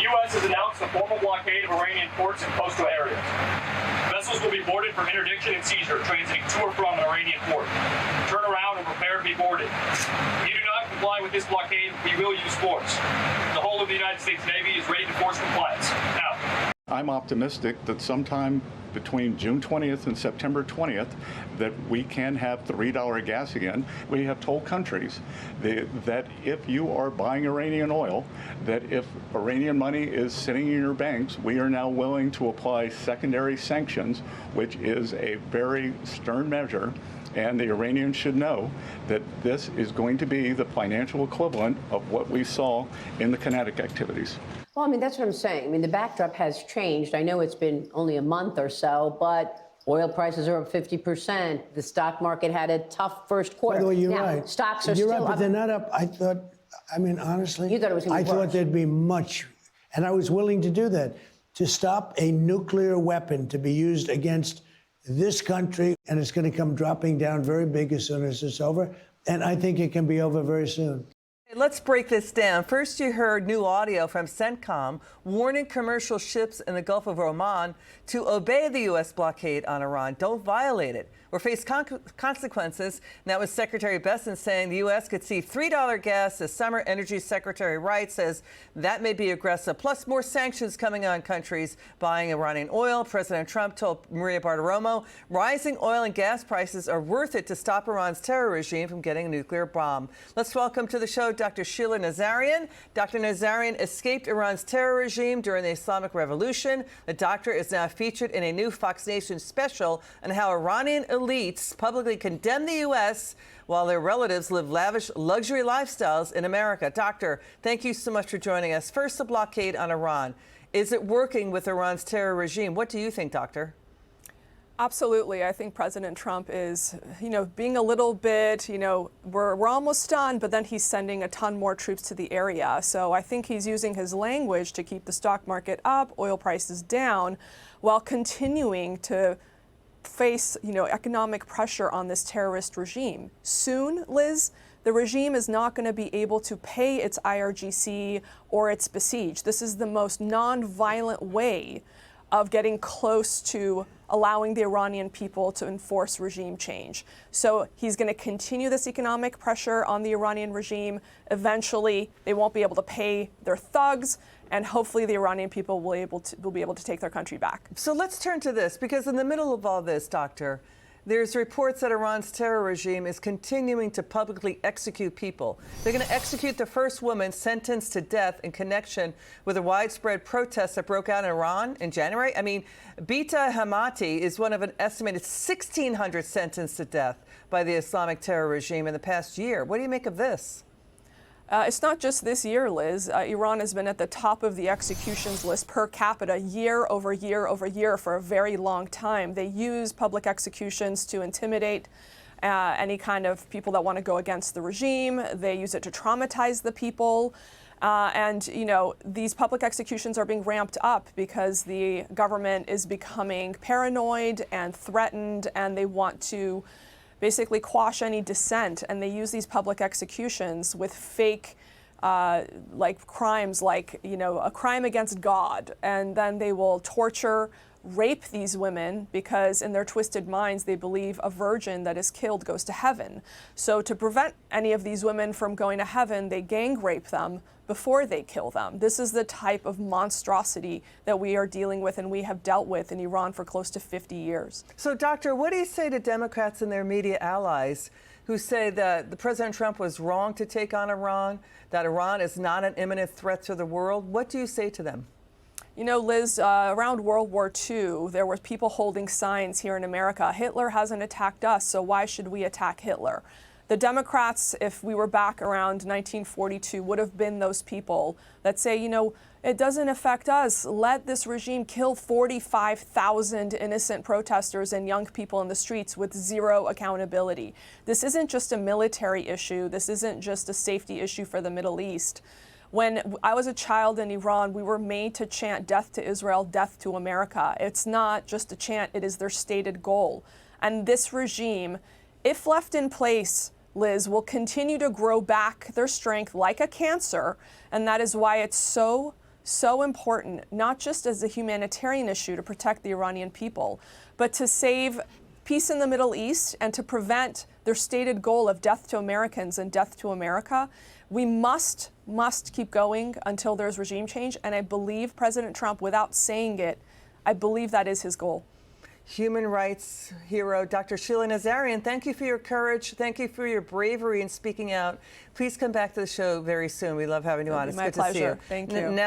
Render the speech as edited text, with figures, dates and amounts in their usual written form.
U.S. has announced a formal blockade of Iranian ports and coastal areas. Vessels will be boarded for interdiction and seizure, transiting to or from an Iranian port. Turn around and prepare to be boarded. If you do not comply with this blockade, we will use force. The whole of the United States Navy is ready to force compliance. Now, I'm optimistic that sometime between June 20th and September 20th that we can have $3 gas again. We have told countries that if you are buying Iranian oil, that if Iranian money is sitting in your banks, we are now willing to apply secondary sanctions, which is a very stern measure. And the Iranians should know that this is going to be the financial equivalent of what we saw in the kinetic activities. Well, I mean, that's what I'm saying. I mean, the backdrop has changed. I know it's been only a month or so, but oil prices are up 50%. The stock market had a tough first quarter. By the way, you're now, right. Stocks are you're still right, but up. they're not up. I thought, I mean, honestly, You thought it was going to be I worse. thought there'd be much, and I was willing to do that, to stop a nuclear weapon to be used against this country, and it's going to come dropping down very big as soon as it's over. And I think it can be over very soon. Let's break this down. First, you heard new audio from CENTCOM warning commercial ships in the Gulf of Oman to obey the U.S. blockade on Iran. Don't violate it or face consequences. And that was Secretary Besson saying the U.S. could see $3 gas this summer. Energy Secretary Wright says that may be aggressive. Plus, more sanctions coming on countries buying Iranian oil. President Trump told Maria Bartiromo rising oil and gas prices are worth it to stop Iran's terror regime from getting a nuclear bomb. Let's welcome to the show Dr. Sheila Nazarian. Dr. Nazarian escaped Iran's terror regime during the Islamic Revolution. The doctor is now featured in a new Fox Nation special on how Iranian elites publicly condemn the U.S. while their relatives live lavish luxury lifestyles in America. Doctor, thank you so much for joining us. First, the blockade on Iran. Is it working with Iran's terror regime? What do you think, Doctor? Absolutely. I think President Trump is, being a little bit, we're almost done, but then he's sending a ton more troops to the area. So I think he's using his language to keep the stock market up, oil prices down, while continuing to face, economic pressure on this terrorist regime. Soon, Liz, the regime is not going to be able to pay its IRGC or its besieged. This is the most non-violent way of getting close to allowing the Iranian people to enforce regime change. So he's going to continue this economic pressure on the Iranian regime. Eventually, they won't be able to pay their thugs, and hopefully the Iranian people will be able to take their country back. So let's turn to this, because in the middle of all this, Doctor, there's reports that Iran's terror regime is continuing to publicly execute people. They're going to execute the first woman sentenced to death in connection with the widespread protests that broke out in Iran in January. I mean, Bita Hamati is one of an estimated 1,600 sentenced to death by the Islamic terror regime in the past year. What do you make of this? It's not just this year, Liz. Iran has been at the top of the executions list per capita year over year over year for a very long time. They use public executions to intimidate any kind of people that want to go against the regime. They use it to traumatize the people. These public executions are being ramped up because the government is becoming paranoid and threatened, and they want to basically quash any dissent, and they use these public executions with fake crimes like, a crime against God, and then they will torture, rape these women because in their twisted minds they believe a virgin that is killed goes to heaven. So to prevent any of these women from going to heaven, they gang rape them before they kill them. This is the type of monstrosity that we are dealing with and we have dealt with in Iran for close to 50 years. So, Doctor, what do you say to Democrats and their media allies who say that the President Trump was wrong to take on Iran, that Iran is not an imminent threat to the world? What do you say to them? Liz, around World War II, there were people holding signs here in America. Hitler hasn't attacked us, so why should we attack Hitler? The Democrats, if we were back around 1942, would have been those people that say, it doesn't affect us. Let this regime kill 45,000 innocent protesters and young people in the streets with zero accountability. This isn't just a military issue. This isn't just a safety issue for the Middle East. When I was a child in Iran, we were made to chant death to Israel, death to America. It's not just a chant, it is their stated goal. And this regime, if left in place, Liz, will continue to grow back their strength like a cancer, and that is why it's so so important, not just as a humanitarian issue to protect the Iranian people, but to save peace in the Middle East and to prevent their stated goal of death to Americans and death to America. We must keep going until there's regime change. And I believe President Trump, without saying it, I believe that is his goal. Human rights hero, Dr. Sheila Nazarian, thank you for your courage. Thank you for your bravery in speaking out. Please come back to the show very soon. We love having you on. It's my good to see you. pleasure. Thank you. Now